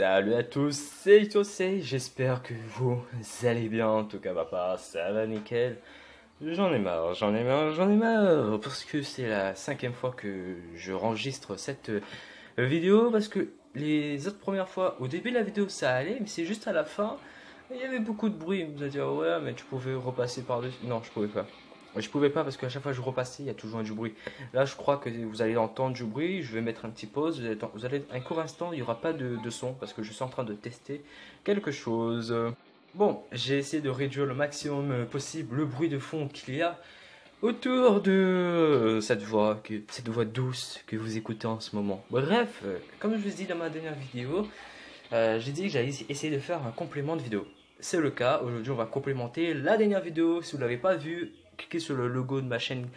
Salut à tous, c'est José, j'espère que vous allez bien, en tout cas papa, ça va nickel. J'en ai marre, parce que c'est la cinquième fois que je enregistre cette vidéo, parce que les autres premières fois, au début de la vidéo ça allait, mais c'est juste à la fin, il y avait beaucoup de bruit, vous allez dire ouais mais tu pouvais repasser par-dessus, non je pouvais pas. Je pouvais pas parce qu'à chaque fois que je repassais, il y a toujours du bruit. Là, je crois que vous allez entendre du bruit. Je vais mettre un petit pause. Vous allez un court instant, il n'y aura pas de son parce que je suis en train de tester quelque chose. Bon, j'ai essayé de réduire le maximum possible le bruit de fond qu'il y a autour de cette voix douce que vous écoutez en ce moment. Bref, comme je vous ai dit dans ma dernière vidéo, j'ai dit que j'allais essayer de faire un complément de vidéo. C'est le cas. Aujourd'hui, on va complémenter la dernière vidéo. Si vous ne l'avez pas vue, cliquez sur le logo de ma chaîne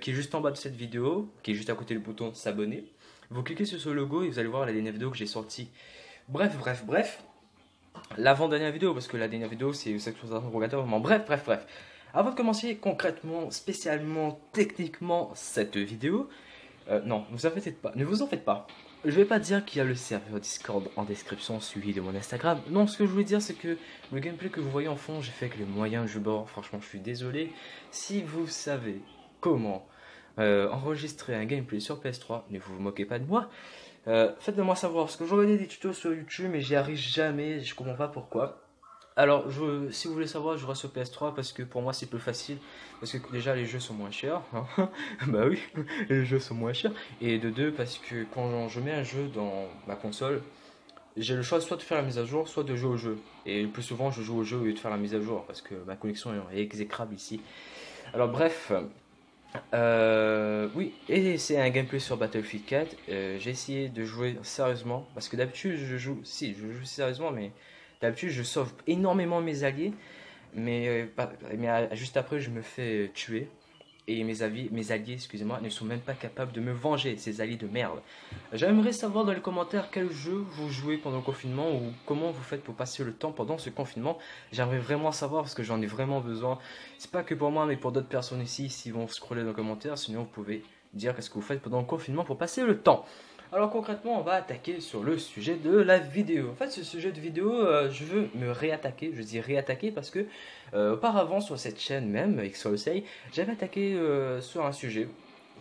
qui est juste en bas de cette vidéo, qui est juste à côté du bouton s'abonner. Vous cliquez sur ce logo et vous allez voir la dernière vidéo que j'ai sortie. Bref. L'avant-dernière vidéo, parce que la dernière vidéo c'est chose interrogatoire. Bref. Avant de commencer concrètement, spécialement, techniquement cette vidéo, non, ne vous en faites pas. Je vais pas dire qu'il y a le serveur Discord en description suivi de mon Instagram. Non, ce que je voulais dire c'est que le gameplay que vous voyez en fond, j'ai fait avec les moyens du bord. Franchement, je suis désolé. Si vous savez comment enregistrer un gameplay sur PS3, ne vous moquez pas de moi. Faites-le moi savoir, parce que je regarde des tutos sur YouTube mais j'y arrive jamais, je comprends pas pourquoi. Alors, si vous voulez savoir, je reste sur PS3 parce que pour moi c'est plus facile. Parce que déjà les jeux sont moins chers. Hein. Bah oui, les jeux sont moins chers. Et de deux, parce que quand je mets un jeu dans ma console, j'ai le choix soit de faire la mise à jour, soit de jouer au jeu. Et le plus souvent, je joue au jeu au lieu de faire la mise à jour parce que ma connexion est exécrable ici. Alors, bref. Oui, et c'est un gameplay sur Battlefield 4. J'ai essayé de jouer sérieusement parce que d'habitude je joue sérieusement, mais d'habitude je sauve énormément mes alliés, mais juste après je me fais tuer et mes alliés, excusez-moi, ne sont même pas capables de me venger, ces alliés de merde. J'aimerais savoir dans les commentaires quel jeu vous jouez pendant le confinement ou comment vous faites pour passer le temps pendant ce confinement. J'aimerais vraiment savoir parce que j'en ai vraiment besoin. C'est pas que pour moi, mais pour d'autres personnes ici, s'ils vont scroller dans les commentaires, sinon vous pouvez dire qu'est-ce que vous faites pendant le confinement pour passer le temps. Alors concrètement, on va attaquer sur le sujet de la vidéo. En fait, ce sujet de vidéo, je veux me réattaquer. Je dis réattaquer parce que auparavant sur cette chaîne même, XOSEI, j'avais attaqué sur un sujet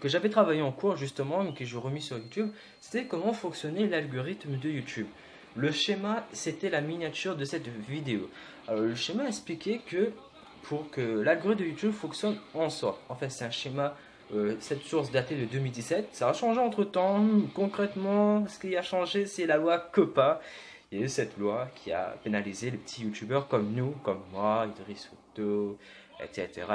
que j'avais travaillé en cours justement, mais que j'ai remis sur YouTube. C'était comment fonctionnait l'algorithme de YouTube. Le schéma, c'était la miniature de cette vidéo. Alors, le schéma expliquait que pour que l'algorithme de YouTube fonctionne en soi, en fait, c'est un schéma cette source datée de 2017. Ça a changé entre temps. Concrètement, ce qui a changé, c'est la loi COPPA. Il y a eu cette loi qui a pénalisé les petits youtubeurs comme nous, comme moi, Idriss Photo, etc.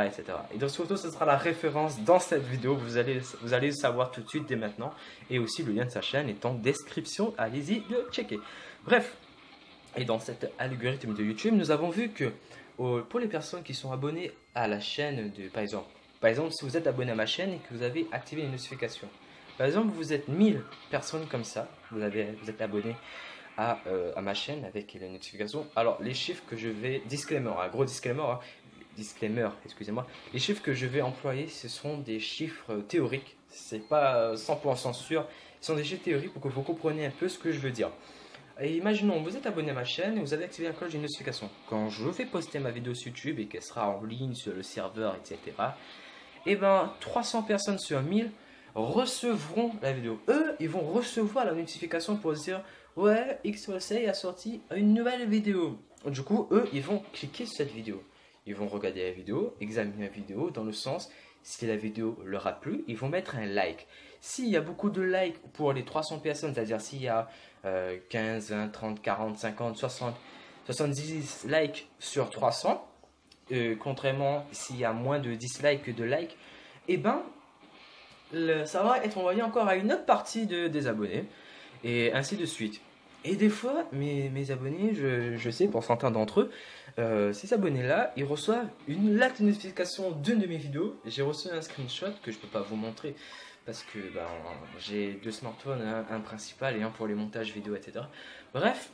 Idriss Photo, ce sera la référence dans cette vidéo. Vous allez le savoir tout de suite dès maintenant. Et aussi, le lien de sa chaîne est en description. Allez-y de checker. Bref, et dans cet algorithme de YouTube, nous avons vu que pour les personnes qui sont abonnées à la chaîne de, par exemple, si vous êtes abonné à ma chaîne et que vous avez activé les notifications. Par exemple, vous êtes 1000 personnes comme ça, vous êtes abonné à ma chaîne avec les notifications. Alors, les chiffres que je vais... Disclaimer, un gros disclaimer, hein, disclaimer, excusez-moi. Les chiffres que je vais employer, ce sont des chiffres théoriques. C'est pas 100% sûr. Ce sont des chiffres théoriques pour que vous compreniez un peu ce que je veux dire. Et imaginons, vous êtes abonné à ma chaîne et vous avez activé la cloche de notification. Quand je vais poster ma vidéo sur YouTube et qu'elle sera en ligne sur le serveur, etc., et ben 300 personnes sur 1000 recevront la vidéo. Eux, ils vont recevoir la notification pour se dire ouais, XOSEI a sorti une nouvelle vidéo. Du coup, eux, ils vont cliquer sur cette vidéo. Ils vont regarder la vidéo, examiner la vidéo dans le sens si la vidéo leur a plu, ils vont mettre un like. S'il y a beaucoup de likes pour les 300 personnes, c'est-à-dire s'il y a 15, 20, 30, 40, 50, 60, 70 likes sur 300, contrairement s'il y a moins de dislikes que de likes, et ben ça va être envoyé encore à une autre partie des abonnés, et ainsi de suite. Et des fois, mes abonnés, je sais pour certains d'entre eux, ces abonnés-là, ils reçoivent une notification d'une de mes vidéos. J'ai reçu un screenshot que je peux pas vous montrer parce que ben, j'ai deux smartphones, un principal et un pour les montages vidéo, etc. Bref,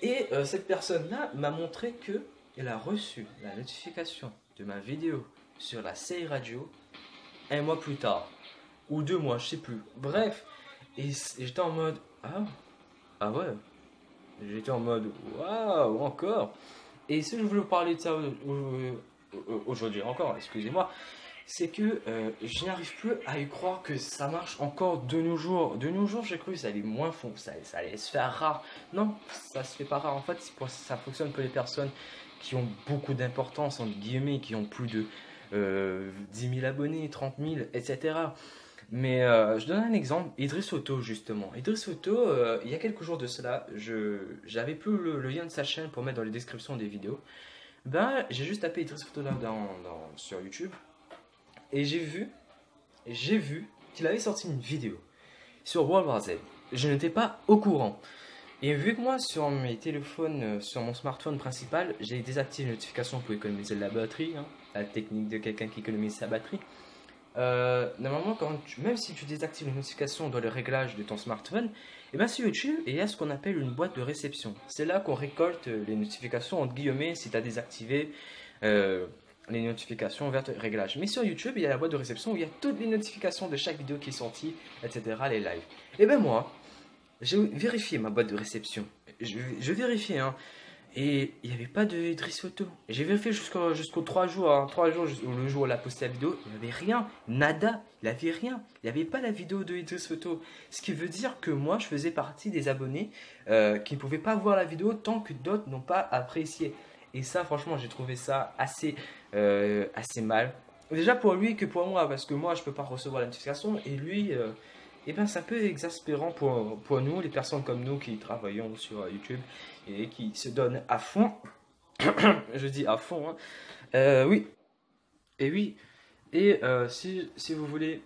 et cette personne-là m'a montré que elle a reçu la notification de ma vidéo sur la CI Radio un mois plus tard. Ou 2 mois, je sais plus. Bref, et j'étais en mode ah ouais. J'étais en mode waouh, encore. Et si je voulais vous parler de ça aujourd'hui encore, excusez-moi, c'est que je n'arrive plus à y croire que ça marche encore de nos jours. De nos jours, j'ai cru que ça allait moins fond, ça allait se faire rare. Non, ça se fait pas rare. En fait, ça fonctionne pour les personnes qui ont beaucoup d'importance, entre guillemets, qui ont plus de 10 000 abonnés, 30 000, etc. Mais je donne un exemple, Idriss Auto justement. Idriss Auto, il y a quelques jours de cela, j'avais plus le lien de sa chaîne pour mettre dans les descriptions des vidéos. Ben, j'ai juste tapé Idriss Auto là sur YouTube et j'ai vu qu'il avait sorti une vidéo sur World War Z. Je n'étais pas au courant. Et vu que moi, sur mes téléphones, sur mon smartphone principal, j'ai désactivé les notifications pour économiser la batterie, hein, la technique de quelqu'un qui économise sa batterie. Normalement, même si tu désactives les notifications dans le réglage de ton smartphone, et bien sur YouTube, il y a ce qu'on appelle une boîte de réception. C'est là qu'on récolte les notifications, entre guillemets, si tu as désactivé les notifications vers le réglage. Mais sur YouTube, il y a la boîte de réception où il y a toutes les notifications de chaque vidéo qui est sortie, etc., les lives. Et ben moi, j'ai vérifié ma boîte de réception. Je vérifiais, hein. Et il n'y avait pas de Idriss Auto. J'ai vérifié jusqu'aux 3 jours, hein, 3 jours, le jour où elle a posté la vidéo, il n'y avait rien, nada, il n'y avait rien. Il n'y avait pas la vidéo de Idriss Auto. Ce qui veut dire que moi, je faisais partie des abonnés qui ne pouvaient pas voir la vidéo tant que d'autres n'ont pas apprécié. Et ça, franchement, j'ai trouvé ça assez mal. Déjà pour lui que pour moi, parce que moi, je ne peux pas recevoir la notification. Et lui, eh ben, c'est un peu exaspérant pour nous, les personnes comme nous qui travaillons sur YouTube et qui se donnent à fond. Je dis à fond, hein. Oui, et oui. Et si vous voulez,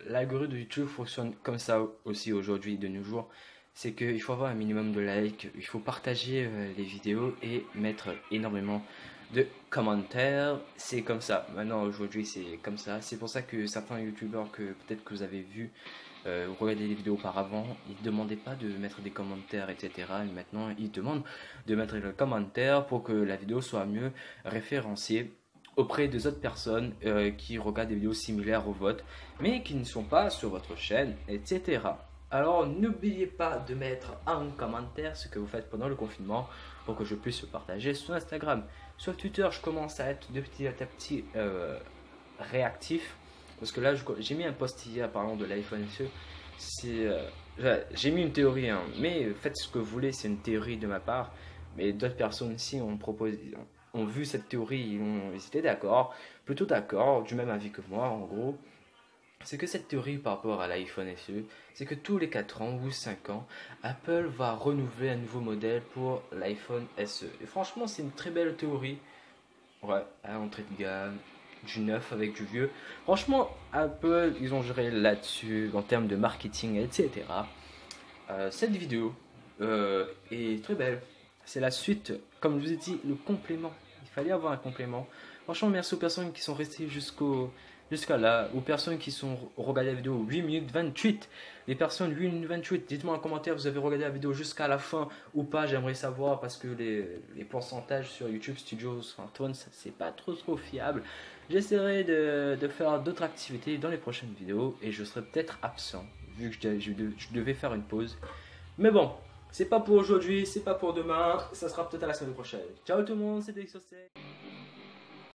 l'algorithme de YouTube fonctionne comme ça aussi aujourd'hui, de nos jours. C'est qu'il faut avoir un minimum de likes, il faut partager les vidéos et mettre énormément de commentaires. C'est comme ça. Maintenant, aujourd'hui, c'est comme ça. C'est pour ça que certains YouTubeurs que peut-être que vous avez vu regarder les vidéos auparavant, ils ne demandaient pas de mettre des commentaires, etc. Et maintenant, ils demandent de mettre le commentaire pour que la vidéo soit mieux référenciée auprès des autres personnes qui regardent des vidéos similaires aux vôtres, mais qui ne sont pas sur votre chaîne, etc. Alors, n'oubliez pas de mettre en commentaire ce que vous faites pendant le confinement pour que je puisse le partager sur Instagram. Sur Twitter, je commence à être de petit à petit réactif. Parce que là, j'ai mis un post hier parlant de l'iPhone SE. J'ai mis une théorie, hein, mais faites ce que vous voulez, c'est une théorie de ma part. Mais d'autres personnes aussi ont vu cette théorie, ils étaient d'accord, plutôt d'accord, du même avis que moi en gros. C'est que cette théorie par rapport à l'iPhone SE, c'est que tous les 4 ans ou 5 ans, Apple va renouveler un nouveau modèle pour l'iPhone SE. Et franchement, c'est une très belle théorie. Ouais, à l'entrée de gamme, du neuf avec du vieux. Franchement, Apple, ils ont géré là-dessus en termes de marketing, etc. Cette vidéo est très belle. C'est la suite, comme je vous ai dit, le complément. Il fallait avoir un complément. Franchement, merci aux personnes qui sont restées jusqu'à là, aux personnes qui sont regardées la vidéo 8 minutes 28. Les personnes 8 minutes 28, dites-moi en commentaire, vous avez regardé la vidéo jusqu'à la fin ou pas, j'aimerais savoir parce que les pourcentages sur YouTube Studio Smartphone, c'est pas trop fiable. J'essaierai de faire d'autres activités dans les prochaines vidéos et je serai peut-être absent vu que je devais faire une pause. Mais bon, c'est pas pour aujourd'hui, c'est pas pour demain, ça sera peut-être à la semaine prochaine. Ciao tout le monde, c'était Xosec.